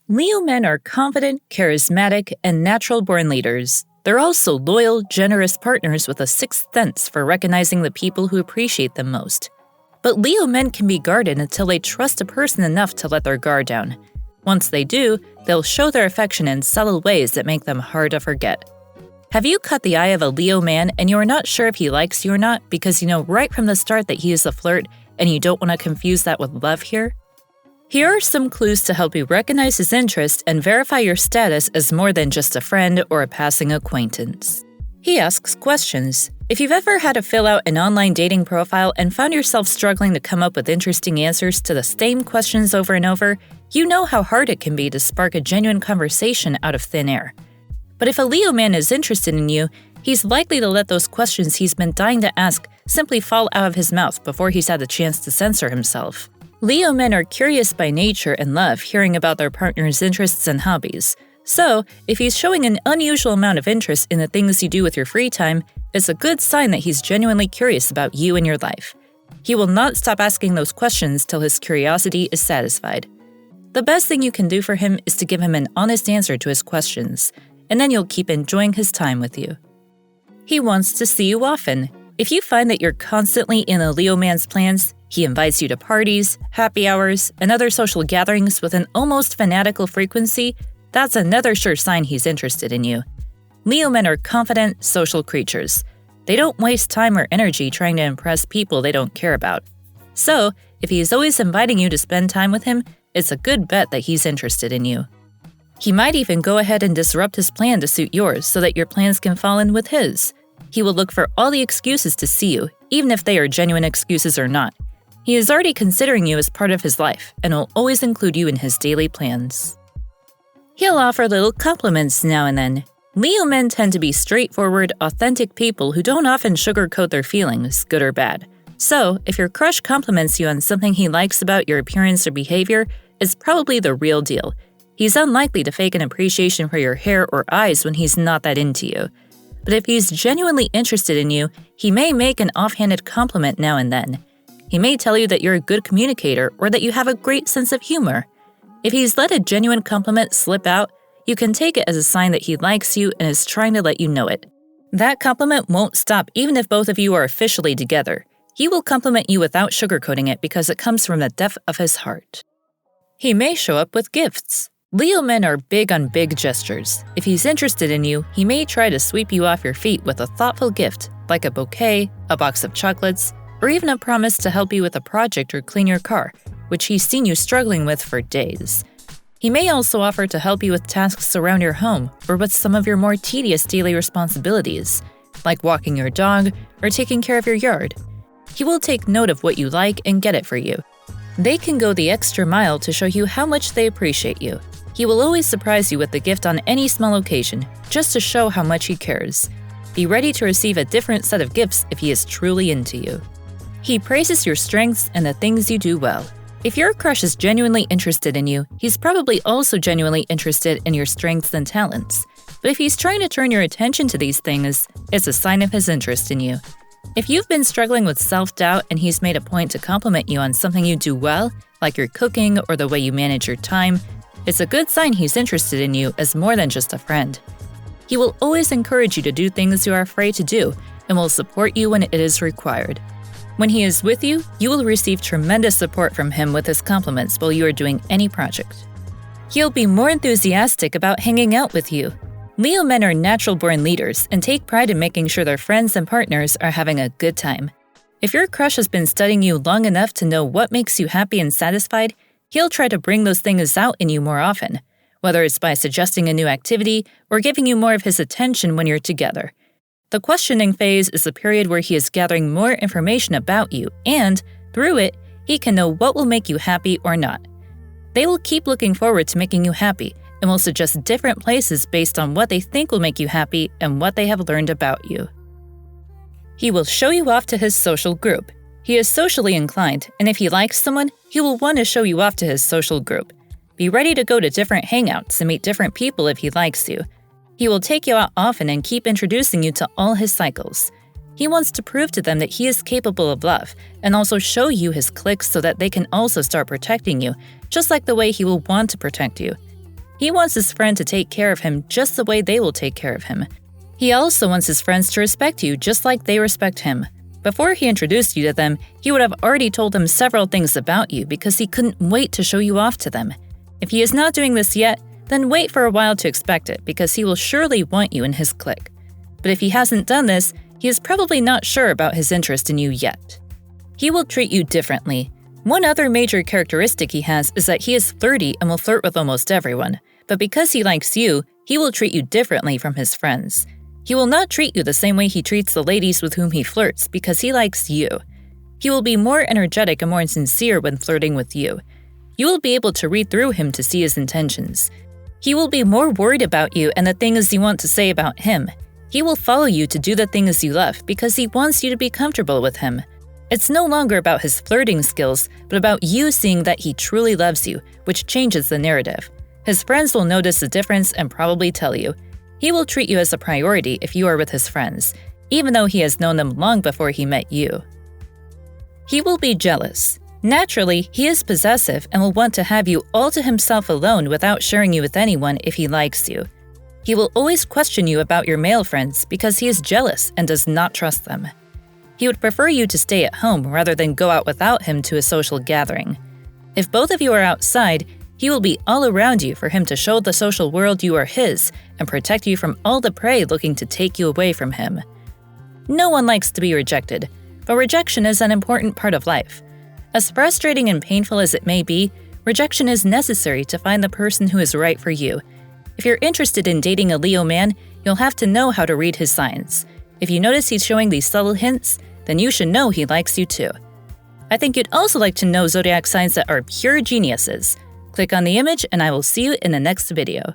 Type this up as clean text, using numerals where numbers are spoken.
Leo men are confident, charismatic, and natural-born leaders. They're also loyal, generous partners with a sixth sense for recognizing the people who appreciate them most. But Leo men can be guarded until they trust a person enough to let their guard down. Once they do, they'll show their affection in subtle ways that make them hard to forget. Have you caught the eye of a Leo man and you are not sure if he likes you or not because you know right from the start that he is a flirt and you don't want to confuse that with love here? Here are some clues to help you recognize his interest and verify your status as more than just a friend or a passing acquaintance. He asks questions. If you've ever had to fill out an online dating profile and found yourself struggling to come up with interesting answers to the same questions over and over, you know how hard it can be to spark a genuine conversation out of thin air. But if a Leo man is interested in you, he's likely to let those questions he's been dying to ask simply fall out of his mouth before he's had the chance to censor himself. Leo men are curious by nature and love hearing about their partner's interests and hobbies. So, if he's showing an unusual amount of interest in the things you do with your free time, it's a good sign that he's genuinely curious about you and your life. He will not stop asking those questions till his curiosity is satisfied. The best thing you can do for him is to give him an honest answer to his questions, and then you'll keep enjoying his time with you. He wants to see you often. If you find that you're constantly in a Leo man's plans, he invites you to parties, happy hours, and other social gatherings with an almost fanatical frequency, that's another sure sign he's interested in you. Leo men are confident, social creatures. They don't waste time or energy trying to impress people they don't care about. So, if he is always inviting you to spend time with him, it's a good bet that he's interested in you. He might even go ahead and disrupt his plan to suit yours so that your plans can fall in with his. He will look for all the excuses to see you, even if they are genuine excuses or not. He is already considering you as part of his life and will always include you in his daily plans. He'll offer little compliments now and then. Leo men tend to be straightforward, authentic people who don't often sugarcoat their feelings, good or bad. So, if your crush compliments you on something he likes about your appearance or behavior, it's probably the real deal. He's unlikely to fake an appreciation for your hair or eyes when he's not that into you. But if he's genuinely interested in you, he may make an offhanded compliment now and then. He may tell you that you're a good communicator or that you have a great sense of humor. If he's let a genuine compliment slip out, you can take it as a sign that he likes you and is trying to let you know it. That compliment won't stop even if both of you are officially together. He will compliment you without sugarcoating it because it comes from the depth of his heart. He may show up with gifts. Leo men are big on big gestures. If he's interested in you, he may try to sweep you off your feet with a thoughtful gift, like a bouquet, a box of chocolates, or even a promise to help you with a project or clean your car, which he's seen you struggling with for days. He may also offer to help you with tasks around your home or with some of your more tedious daily responsibilities, like walking your dog or taking care of your yard. He will take note of what you like and get it for you. They can go the extra mile to show you how much they appreciate you. He will always surprise you with the gift on any small occasion, just to show how much he cares. Be ready to receive a different set of gifts if he is truly into you. He praises your strengths and the things you do well. If your crush is genuinely interested in you, he's probably also genuinely interested in your strengths and talents. But if he's trying to turn your attention to these things, it's a sign of his interest in you. If you've been struggling with self-doubt and he's made a point to compliment you on something you do well, like your cooking or the way you manage your time, it's a good sign he's interested in you as more than just a friend. He will always encourage you to do things you are afraid to do and will support you when it is required. When he is with you, you will receive tremendous support from him with his compliments while you are doing any project. He'll be more enthusiastic about hanging out with you. Leo men are natural-born leaders and take pride in making sure their friends and partners are having a good time. If your crush has been studying you long enough to know what makes you happy and satisfied, he'll try to bring those things out in you more often, whether it's by suggesting a new activity or giving you more of his attention when you're together. The questioning phase is the period where he is gathering more information about you, and, through it, he can know what will make you happy or not. They will keep looking forward to making you happy, and will suggest different places based on what they think will make you happy and what they have learned about you. He will show you off to his social group. He is socially inclined, and if he likes someone, he will want to show you off to his social group. Be ready to go to different hangouts and meet different people if he likes you. He will take you out often and keep introducing you to all his cycles. He wants to prove to them that he is capable of love, and also show you his cliques so that they can also start protecting you, just like the way he will want to protect you. He wants his friend to take care of him just the way they will take care of him. He also wants his friends to respect you just like they respect him. Before he introduced you to them, he would have already told them several things about you because he couldn't wait to show you off to them. If he is not doing this yet, then wait for a while to expect it because he will surely want you in his clique. But if he hasn't done this, he is probably not sure about his interest in you yet. He will treat you differently. One other major characteristic he has is that he is flirty and will flirt with almost everyone. But because he likes you, he will treat you differently from his friends. He will not treat you the same way he treats the ladies with whom he flirts because he likes you. He will be more energetic and more sincere when flirting with you. You will be able to read through him to see his intentions. He will be more worried about you and the things you want to say about him. He will follow you to do the things you love because he wants you to be comfortable with him. It's no longer about his flirting skills, but about you seeing that he truly loves you, which changes the narrative. His friends will notice the difference and probably tell you. He will treat you as a priority if you are with his friends, even though he has known them long before he met you. He will be jealous. Naturally, he is possessive and will want to have you all to himself alone without sharing you with anyone if he likes you. He will always question you about your male friends because he is jealous and does not trust them. He would prefer you to stay at home rather than go out without him to a social gathering. If both of you are outside, he will be all around you for him to show the social world you are his and protect you from all the prey looking to take you away from him. No one likes to be rejected, but rejection is an important part of life. As frustrating and painful as it may be, rejection is necessary to find the person who is right for you. If you're interested in dating a Leo man, you'll have to know how to read his signs. If you notice he's showing these subtle hints, then you should know he likes you too. I think you'd also like to know zodiac signs that are pure geniuses. Click on the image and I will see you in the next video.